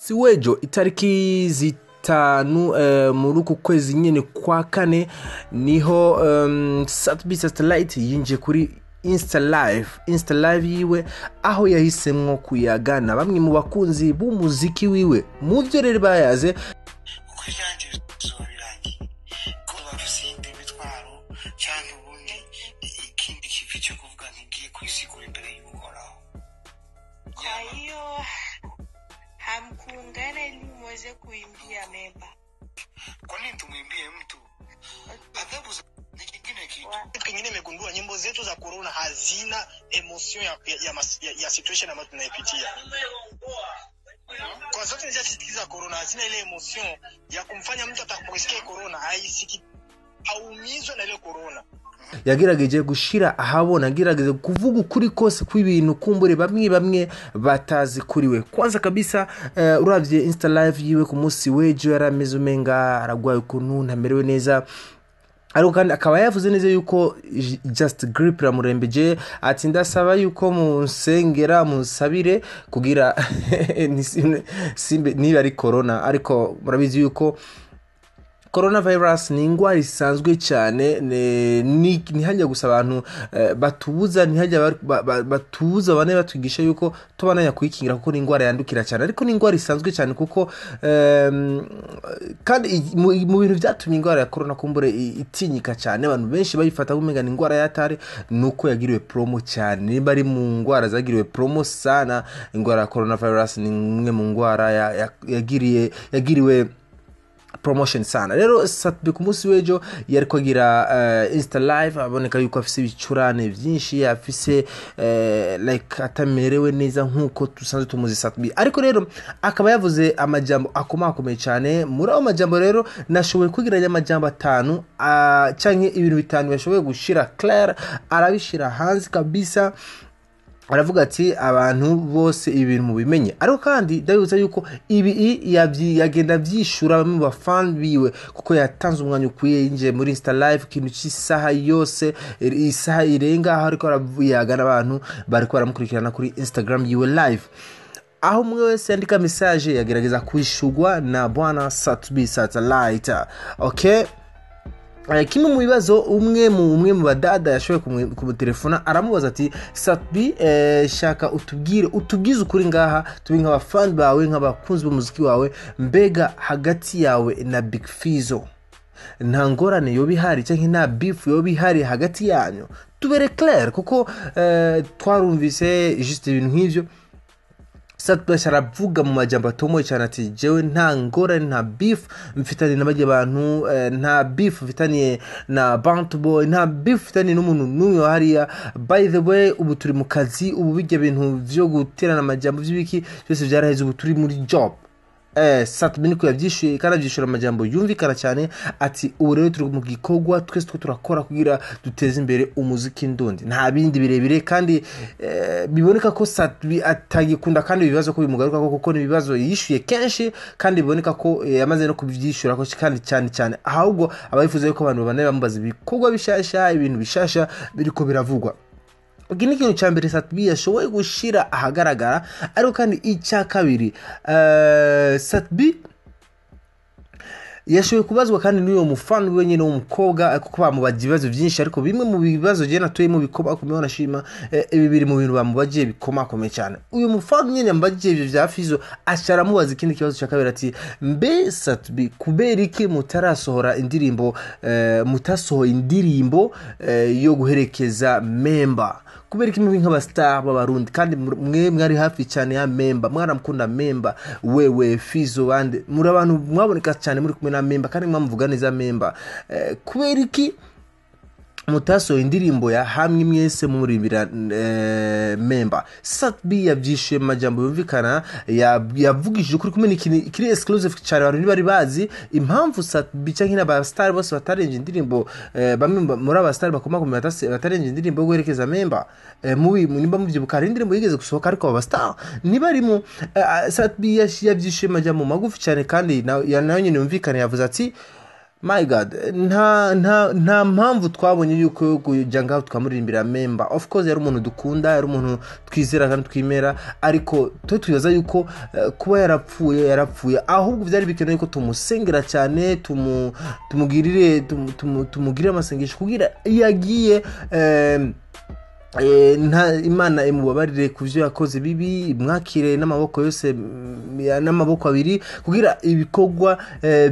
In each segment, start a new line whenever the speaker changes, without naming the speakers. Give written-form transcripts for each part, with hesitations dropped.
Siwejo itariki zitanu muri uku kwezi nyene kwa kane niho Satbi Satellite yinje kuri Insta Live yiwe aho yahisemwo kuyagana bamwe mu bakunzi b'umuziki wiwe mu byo rero bayaze
kujanje zobirangi kuba rusinde bitwaro cyane ubundi ikindi kivi cyo kuvuga ngiye kwisigura imbere y'uhoraho.
Kwa hiyo hamkuungana ili muweze kuimbia memba.
Kwa nini tumwimbie mtu? Adhabu za ni kingine kitu. Kitu kingine nimegundua nyimbo zetu za corona hazina emotion ya situation ambayo tunaipitia. Kwa zote nilizosikiza corona hazina ile emotion ya kumfanya mtu atakaposikia corona haisiki aumizwe na ile corona.
yagerageje gushira ahabona agerageje kuvuga ukuri kose kw'ibintu kumbure bamwe batazi kuriwe. Kwanza kabisa uravye Insta Live yiwe ku munsi w'ejo yarameze umenga aragwaye ukuntu ntamerewe neza, ariko kandi akaba yavuze neza yuko just grip ramurembeje ati ndasaba yuko musengera musabire kugira niba ari corona, ariko murabizi yuko coronavirus ni ingwara isanzwe cyane, ni hajya gusa abantu batubuza, ni hajya batubuza bane batugisha yuko tubananya kuyikingira kuko ni ingwara yandukira cyane, ariko ni ingwara isanzwe cyane kuko kandi mu bintu byatumye ingwara ya corona kumbure itinyika cyane abantu benshi bayifata kumenga ni ingwara yatare nuko yagiriwe promo cyane. Niba ari mu ngwara zagiriwe promo sana, ingwara ya coronavirus ni imwe mu ngwara yagiriwe promotion sana. Rero Satbi ku munsi w'ejo yari kwagira Insta Live aboneka yuko afise ibicurane byinshi, afise like atamerewe neza nkuko tusanzwe tumuzi Satbi, ariko rero akaba yavuze amajambo akomakomeye cyane. Muri ayo majambo rero nashoboye kugiranya amajambo 5 canke ibintu bitanu yashoboye gushira Claire, arabishira hanze kabisa. Aravuga ati abantu bose ibintu mu bimenye, ariko kandi ndabibuza yuko ibi yagenda byishura mu bafan biwe kuko yatanze umwanya ukwiye yinje muri Insta Live kintu cy'isaha yose, isaha irenga aho ariko aravuyagana abantu bariko baramukurikirana kuri Instagram yiwe live, aho umwe wese yandika message yagerageza kwishugwa na bwana Satbi Satellite. Okay, kimwe mu bibazo umwe mu badada yashoboye kumutelefona aramubaza ati Satbi shaka utubwize ukuri ngaha tubi nk'abafan bawe nk'abakunzi b'umuziki wawe, mbega hagati yawe na Big Fizzo nta ngorane yo bihari cyangwa nta beef yo bihari hagati yanyu, tubere clair kuko twarumvise juste ibintu nk'ivyo. Satbi aravuga mu majambo atomoye cyane ati jewe nta ngorane nta beef mfitanye n'abajye abantu, nta beef mfitanye na Bantu Boy, nta beef mfitanye n'umuntu n'umwe hariya. By the way ubu turi mu kazi, ubu bijya bintu byo guterana amajambo by'ibiki byose byaraheze, ubu turi muri job. Satbi niko yabyishuye kandi abyishura amajambo yumvikana cyane ati ubu rero turi mu gikorwa twese turakora kugira duteze imbere umuziki ndundi, nta bindi birebire. Kandi biboneka ko Satbi atagikunda kandi ibibazo ko bimugaruka kuko ni ibibazo yishuye kenshi, kandi biboneka ko yamaze no kubyishura ko kandi cyane ahubwo abayifuza yuko abantu bane bamubaza ibikorwa bishasha, ibintu bishasha biriko biravugwa. Gini kintu cyambere Satbi yashoboye gushira ahagaragara, ariko kandi icya kabiri Satbi yashoboye kubazwa kandi n'uyo mufan wenyine w'umukobwa kuko bamubaje ibibazo byinshi, ariko bimwe mu bibazo je natuyemo bikoma kumwe nashima ibi biri mu bintu bamubaje bikomakomeye cyane. Uyu mufan nyine yambaje ibyo bya Fizzo ashara mubaza ikindi kibazo cya kabiri ati mbe Satbi kubera iki mutarasohora indirimbo mutasohoye indirimbo yo guherekeza member, kubera iki mwe nk'abastar b'abarundi kandi mwe mwari hafi cyane ya member, mwaramukunda member wewe Fizzo bande muri abantu mwaboneka cyane muri kumwe na member kandi mwamuvuga neza member, kubera iki mutaso indirimbo ya hamwe mwese muribira member? Satbi yabyishe majambo yumvikana, yavugishije kuri kumwe kiri exclusive cyane abantu bari bazi impamvu Satbi cyangwa n'abastar bose batarenje indirimbo, bamwe muri abastar bakomakomeye batarenje indirimbo yo guherekeza member. Nimba mubyibuka indirimbo yigeze gusohoka ariko abastar nibarimo. Satbi yabyishe majambo magufi cyane kandi nayo nyine yumvikana, yavuze ati my god, nta mpamvu twabonye yuko kujya ngaho twamuririmbira Memba. Of course yari umuntu dukunda, yari umuntu twizera kandi twimera, ariko twibaza yuko kuba yarapfuye ahubwo byari bikenewe ko tumusengera cyane, tumugirire amasengesho kugira yagiye Imana imubabarire kuvyo yakoze bibi, mwakire n'amaboko yose, n'amaboko abiri, kugira ibikorwa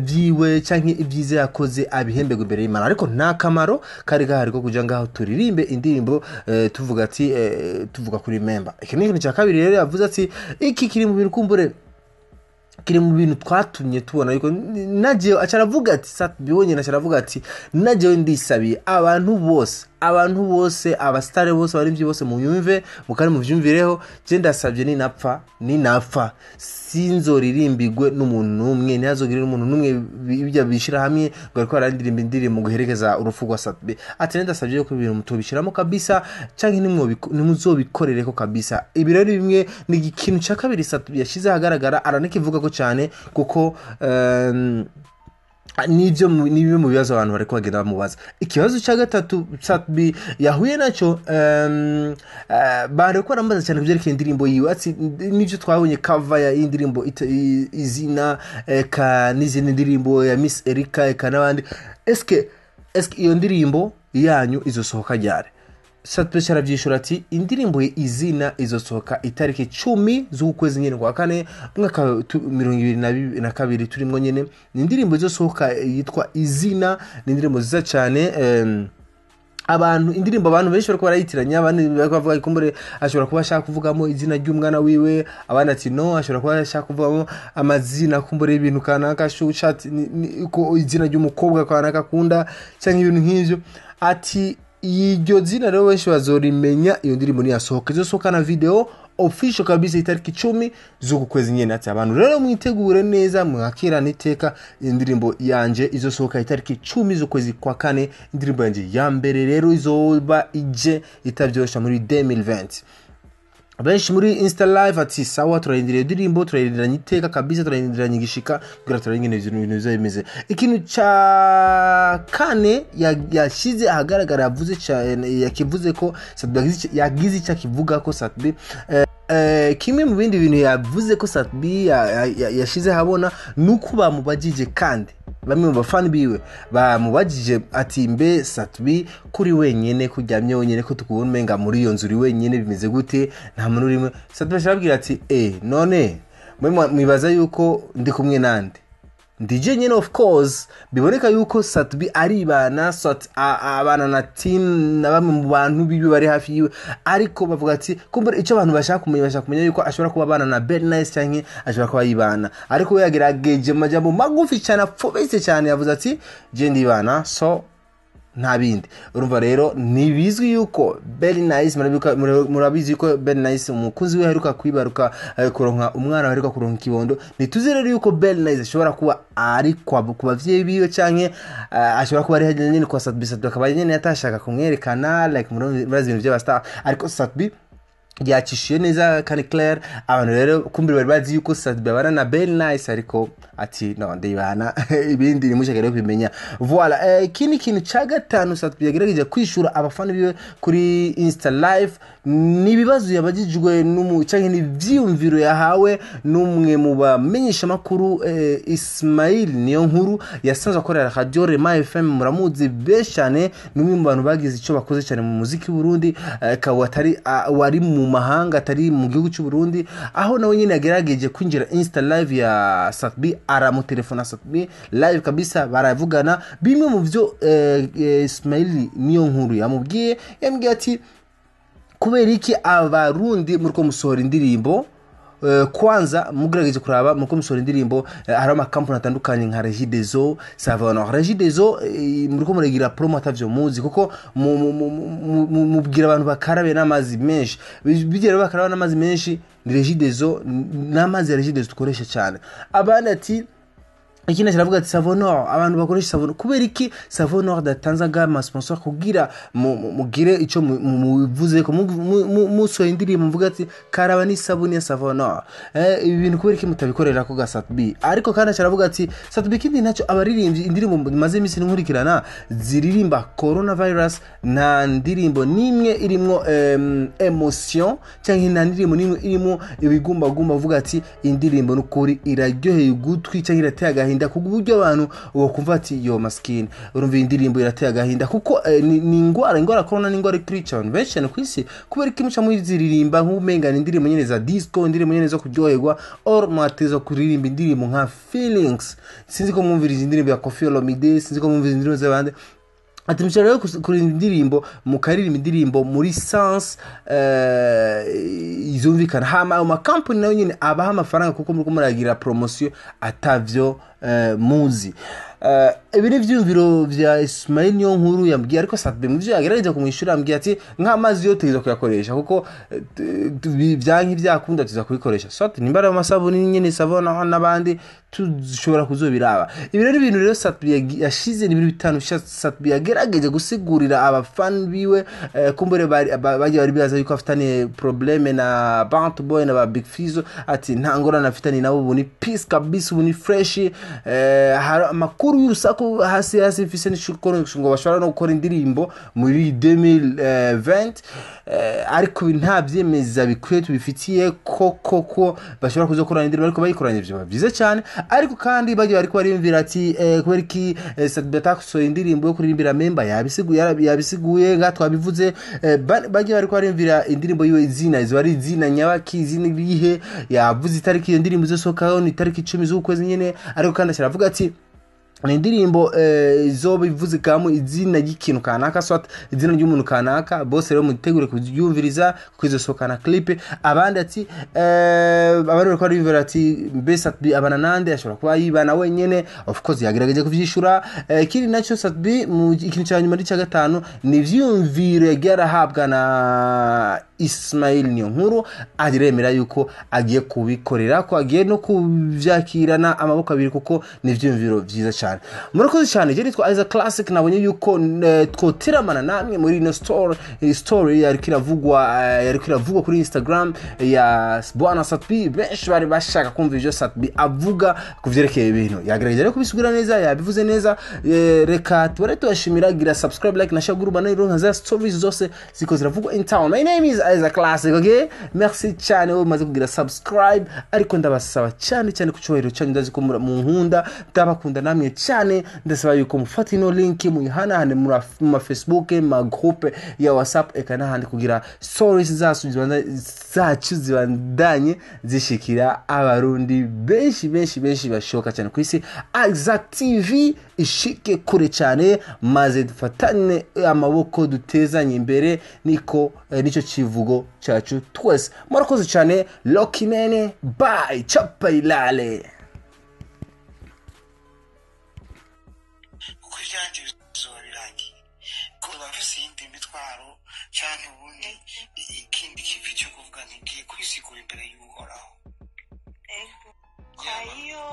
byiwe canke ibyize yakoze abihembegwe imbere y'Imana. Ariko nta kamaro kari gahari ko kuja ngaho turirimbe indirimbo tuvuga kuri Memba. Iki ni ikintu cya kabiri rero yavuze ati iki kiri mu bintu kumbure, kiri mu bintu twatumye tubona yuko naje acaravuga ati bibonye acaravuga ati naje ndisabiye abantu bose abastare bose abarivyi bose mu yumve mukari mu vyumvireho, je ndasabye ninapfa sinzoririmbigwe n'umuntu numwe, ntazogirira umuntu numwe bijya bishira hamwe ngo ariko arandirimba indirimbo guhereza urufu rwa Satbi. Ati ndasabye yuko ibintu mutobishiramo kabisa canke nimuzobikorereko kabisa. Ibi rero bimwe ni ikintu cya kabiri Satbi yashize ahagaragara, aranikivuga ko cyane kuko nibyo mu bibazo abantu bariko bagenda bamubaza. Ikibazo cya gatatu Satbi yahuye nacyo, bariko barambaza cyane kubyerekeye indirimbo yiwe. Ati nivyo twabonye cover ya indirimbo izina n'izindi ndirimbo ya Miss Erika n'abandi, eske iyo ndirimbo yanyu izosohoka ryari? Satbi cyarabyishura ati indirimbo izina izosohoka itariki 10 z'ukwezi nyene kwa kane mwaka 2022 turimo nyene. Ni indirimbo izosohoka yitwa izina, ni indirimbo ziza cyane. Indirimbo abantu benshi bariko barayitiranya, abandi bavuga ikumbure ashobora kuba ashaka kuvugamo izina ry'umwana wiwe, abandi ati no ashobora kuba ashaka kuvugamo amazina kumbure ibintu kanaka shuchat ko izina ry'umukobwa kanaka kunda cyangwa ibintu nk'ivyo. Ati iryo zina rero benshi bazorimenya iyo ndirimbo ni yasohoka, izosohoka na video official kabisa itariki 10 z'uku kwezi nyene. Ati abantu rero mwitegure neza, mwakirana iteka, indirimbo yanje izosohoka itariki 10 z'ukwezi kwa kane. Indirimbo yanje ya mbere rero izoba ije itavyosha muri 2020. Benshi muri Insta live ati sawa turarindiriye indirimbo, turarindiranye iteka kabisa, turarindiranye igishika kugira turarengene ibintu bizo bimeze. Ikintu ca kane yashize ahagaragara yavuze cyane, yakivuze ko Satbi yagize icyo kivuga ko Satbi kimwe mu bindi bintu yavuze ko Satbi yashize habona nuko bamubajije, kandi bamwe mu bafani biwe bamubajije ati mbe Satbi kuri wenyene kujyamye wenyene ko tukubona menga muri iyo nzuri wenyene bimeze gute nta muntu urimo? Satbi arabwira ati none mwibaza yuko ndi kumwe nande? Ndije nyene of course biboneka yuko Satbi aribana abana na team na bamwe mu bantu bibi bari hafi yiwe, ariko bavuga ati kumbe icyo abantu bashaka kumenya yuko ashobora kuba abana na Bad Nice cyangwa ashobora kuba yibana, ariko we yagerageje majambo magufi cyane apfobetse cyane, yavuze ati je ndibana so nta bindi. Urumva rero nibizwi yuko Bad Nice, murabizi yuko Bad Nice umukunzi we aheruka kwibaruka kuronka umwana, aheruka kuronka kibondo. Nituze rero yuko Bad Nice ashobora kuba ari ku bavyeyi biwe canke ashobora kuba ari hajye nyine kwa Satbi akaba nyine yatashaka kumwerekana like murazi ibintu by'abastar, ariko Satbi yacishije neza kandi Claire. Abantu rero kumbira bari bazi yuko Satbi abana na Bad Nice, ariko ati no ndibana ibindi nimushaka kubimenya. Voilà, kini kintu cya gatanu Satbi yagerageje kwishura abafana biwe kuri Insta live nibibazo yabagijwe canke ni vyiyumviro yahawe n'umwe mu bamenyesha makuru Ismail Niyonkuru yasanzwe akorera Radio Rema FM, muramuzi beshane, n'umwe mu bantu bagize ico bakoze cyane mu muziki w'u Burundi, wari mu mahanga atari mu gihugu cy'u Burundi, aho nawe nyine yagerageje kwinjira Insta live ya Satbi, aramutelefona Satbi live kabisa, baravugana bimwe mu byo Ismail Niyonkuru yambwiye ati kubera iki abarundi muriko musohora indirimbo kwanza mugerageje kuraba muriko musohora indirimbo hari amakampani atandukanye nka Regideso, Savano Regideso muriko muregira promo atavyo muzi, kuko mubwira abantu bakarabe n'amazi menshi, bigera bakaraba n'amazi menshi ni Regideso, n'amazi ya Regideso tukoresha cyane. Abana ati ikindi kiravuga ati Savonor abantu bakoresha Savonor kubera iki Savonor datanzaga ama sponsor kugira mugire ico muvuze ko muso indirimbo mvuga ati karaba ni sabuni ya Savonor ibi bintu kubera iki mutabikorera ko Satbi ariko kandi kiravuga ati Satbi kindi naco abaririmbyi indirimbo maze imisi nkurikirana ziririmba coronavirus na ndirimbo nimwe irimo emotion cyangwa na ndirimbo nimwe irimo ibigumba uvuga ati indirimbo n'ukuri iraryoheye ugutwi cyangwa irateye agahinda kuburyo abantu bakumva ati yo maskini urumva indirimbo irateye agahinda kuko ni ingwara corona n'ingwara Christian benshi ku isi kubera iki muca muri ziririmba nk'umenga indirimbo nyene za disco indirimbo nyene zo kuryoherwa or mwateza kuririmba indirimbo nka feelings sinzi ko mwumviriza indirimbo ya Koffi Olomide sinzi ko mwumviriza indirimbo z'abandi ati mshara kurinda indirimbo mukaririmba indirimbo muri sense izumvikana hama ama company nayo nyine abaha amafaranga kuko muri kumuragira promotion atavyo muzi ibiri vyumviro vya Ismail niyo nkuru yambwiye ariko Satbi muvyo yagerageje kumwishura ambwiye ati nk'amazi yo tuza kuyakoresha kuko byanki byakunda tuza kubikoresha so ati nimbara amasabuni nyene Savonor n'abandi tushobora kuzobiraba ibi rero ibintu rero Satbi yashize ni 5 Satbi yagerageje gusigurira abafan biwe kumbere bari bibaza yuko afitanye probleme na Bant Boy na ba Big Fizzo ati ntangora nafitanye nabo buni peace kabisa buni fresh amakuru y'urusaku hasi mfise n'ishukoro ngo bashobora no gukora indirimbo muri 2020 ariko nta byemeza bikwiye tubifitiye koko bashobora kuzokora indirimbo ariko bayikoranye byo byiza cyane ariko kandi bagiye ariko barimvira ati kubera iki Satbi atakusoye indirimbo yo kuririmbira member yabisiguye ngatwabivuze bagiye ariko barimvira indirimbo yiwe izina izo ari izina nyabaki izina rihe yavuze itariki iyo ndirimbo zosokaho ni itariki 10 z'ukwezi nyene ariko kandi aravuga ati ni indirimbo izoba ivuze kamu izina y'ikintu kanaka swat izina ry'umuntu kanaka bose rero mutegure kuyumviriza kwizosokana clip abandi ati abari ko ari ati Satbi abana nande ashobora kuba yibana wenyene of course yagerageje kuvyishura kiri naco Satbi mu ikintu cya nyuma cya gatanu ni vyumviro yagerahabwa na Ismail niyo nkuru adiremera yuko agiye kubikorera ko agiye no kuvyakirana amaboko abiri kuko ni vyumviro vyiza cyane murakoze cyane je nitwa Isaac Classic nabonye yuko twotiramana namwe muri no story yari kiravugwa kuri Instagram ya Bwana Satbi benshi bari bashaka kumva ivyo Satbi avuga kuvyerekeye ibintu yagerageje rero kubisubira neza yabivuze neza reka tubare tubashimira gira subscribe like na share group na ironka za stories zose ziko ziravugwa in town. My name is Isaac Classic, okay? Merci cyane wo maze kugira subscribe ariko ndabasaba cyane kucyubahiro cyane ndazi ko mu nkunda ndabakunda namwe cyane ndasaba yuko mufata ino link muyihanahane mu Facebook ma groupe ya WhatsApp ekana handi kugira stories zacu zibandanye zishikira abarundi benshi bashoka cyane ku isi. Isaac TV ishike kure cyane maze dufatane amaboko dutezanye imbere nico kivugo cyacu twese. Murakoze cyane Lokinene, bye, chapa ilale.
Ukujyanje bizoba birangiye ko bafise indi mitwaro cyane ubundi ikindi kivi cyo kuvuga ngiye kwisigura imbere y'uhoraho.
Kwa hiyo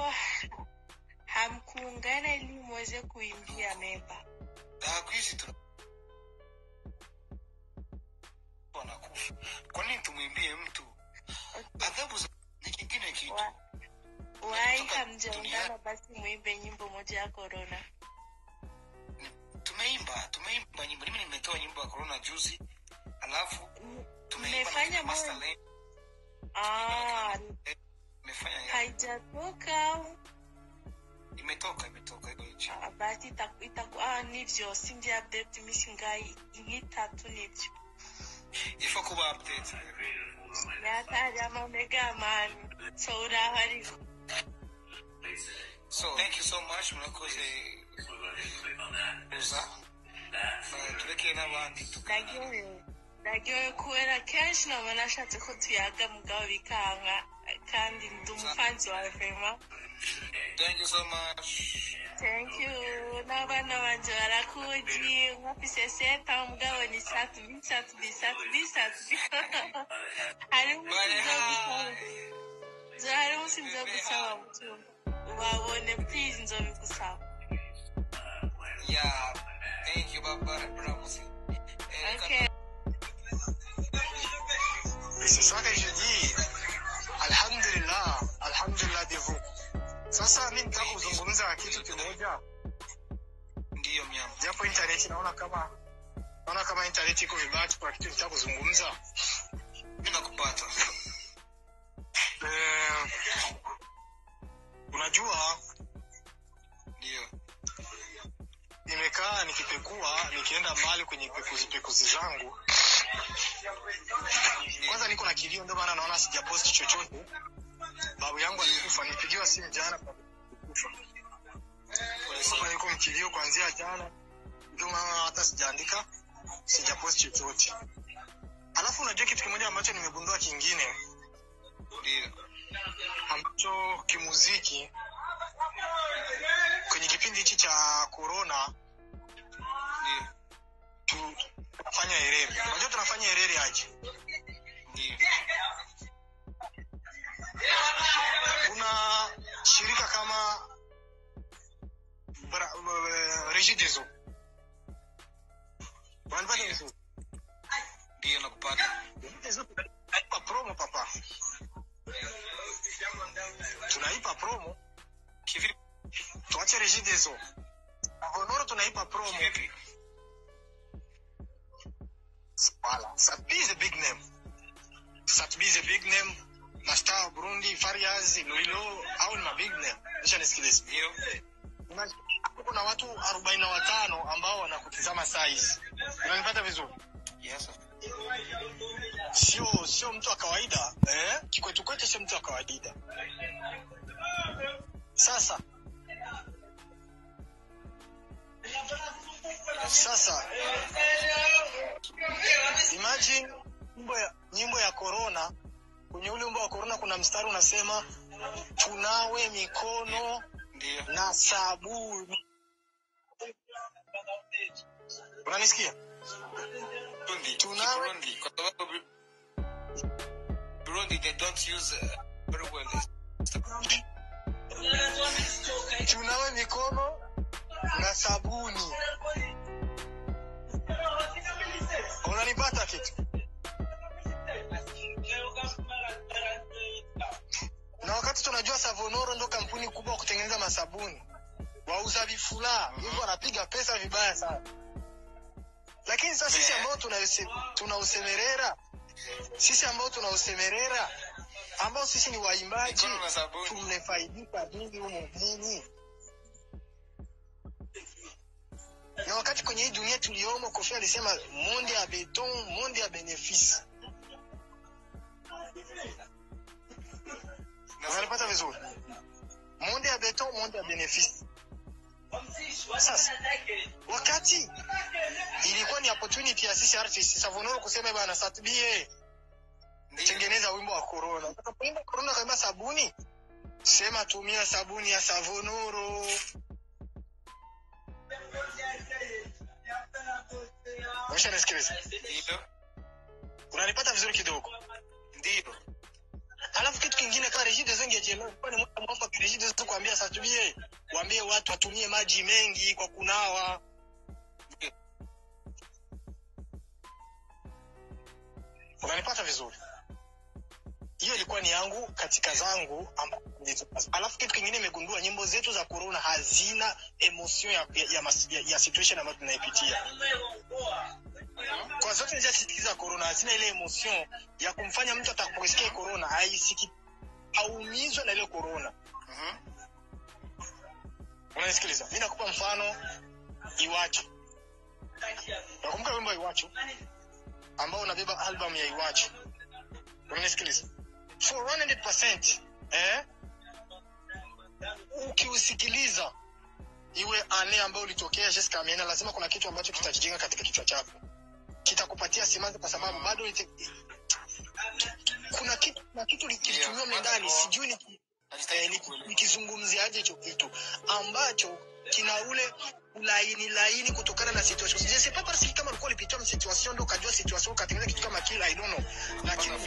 hamkuungana ili muweze kuimbia memba.
Kwisi tu kufa. Kwa nini tumwimbie mtu? Adhabu ni kingine kitu.
Wai hamjaungana basi muimbe nyimbo moja ya corona.
Tumeimba nyimbo. Mimi nimetoa nyimbo ya corona juzi. Alafu
tumefanya
Masterland. Nimefanya
haijatoka.
Imetoka hiyo.
Basi itakuwa nivyo sindi update mishingai igitatu nivyo.
Ifo kuba update.
Yata mega man. So urahari.
So thank you so much murakoze. Tureke n'abandi
Nagiye kuera kenshi na manashatse ko tuyaga mugabo bikanga kandi ndumufanzi wa Vema.
Thank you so much.
Thank you. N'abana banje barakuji nkafise seta mugabo ni satu bisatu. Hari umunsi nzogusaba mutumba. ubabone please nzobigusaba.
Yeah, thank you, Baba.
Okay.
C'est ça que je dis. Alhamdulillah de vous. Sasa mimi nataka kuzungumza kitu kimoja. Ndio mnyama. Japo internet naona kama internet iko vibaya kwa kitu nataka kuzungumza. Mimi nakupata. Unajua? Ndio. Nimekaa nikipekua, nikienda mbali kwenye pekuzi zangu. Kwanza niko na kilio ndio maana naona sijapost chochote. Babu yangu alikufa, nipigiwa simu jana kwa kufa. Sasa niko mkilio kuanzia jana. Ndio maana hata sijapost chochote. Alafu unajua kitu kimoja ambacho nimegundua kingine. Ndio. Ambacho kimuziki kwenye kipindi hichi cha corona tunafanya herere. Unajua tunafanya herere aje? Ndio. Kuna shirika kama Regideso. Wanapata hizo. Ndio nakupata. Tunaipa promo papa. Tunaipa promo. Kivipi? Tuache Regideso. Honoro tunaipa promo. Voilà. Satbi is a big name. Satbi is a big name. Master Burundi, Fariaz, Loilo, au ni big name. Nisha nisikilize. Ndio. Kuna watu 45 ambao wanakutizama size. Unanipata vizuri? Yes. Sio mtu wa kawaida, Kikwetu sio mtu wa kawaida. Sasa imagine nyimbo ya corona. Kwenye ule wimbo wa corona kuna mstari unasema tunawe mikono na sabuni. Unanisikia? Tunawe Burundi they don't use very well. Tunawe mikono na sabuni. Unanipata kitu? Na wakati tunajua Savonoro ndo kampuni kubwa kutengeneza masabuni. Wauza vifula, hivyo wanapiga pesa vibaya sana. Lakini sasa sisi ambao tunausemerera, ambao sisi ni waimbaji, tumefaidika nini huko nini? Na wakati kwenye hii dunia tuliomo, Kofi alisema monde ya beton, monde ya benefice. Unanipata vizuri? Monde ya beton, monde ya benefice. Sasa wakati ilikuwa ni opportunity ya sisi artists Savonoro kusema bana Satbie tengeneza wimbo wa corona. Wimbo corona kama sabuni, sema tumia sabuni ya Savonoro. Unanisikiliza? Ndio. Unanipata vizuri kidogo? Ndio. Alafu kitu kingine kama Regideso ingejelewa, kwa ni mwamba Regideso kuambia Satbie waambie watu watumie maji mengi kwa kunawa. Unanipata vizuri? Hiyo ilikuwa ni yangu katika zangu alafu kitu kingine nimegundua nyimbo zetu za corona hazina emotion ya situation ambayo tunaipitia. Kwa zote nilizosikiza corona hazina ile emotion ya kumfanya mtu atakaposikia corona haisiki aumizwe na ile corona. Unanisikiliza? Mimi nakupa mfano Iwachu. Nakumbuka wimbo Iwachu ambao unabeba album ya Iwachu. Unanisikiliza? For 100%, ukiusikiliza iwe ane ambao ulitokea Jessica Amena, lazima kuna kitu ambacho kitajijenga katika kichwa chako. Kitakupatia simanzi kwa sababu bado kuna kitu likitumiwa ndani, sijui nikizungumziaje hicho kitu ambacho kina ule laini kutokana na situation. Je sais pas parce que kama ulikuwa ulipitia situation ndio ukajua situation ukatengeneza kitu kama kile, I don't know. Lakini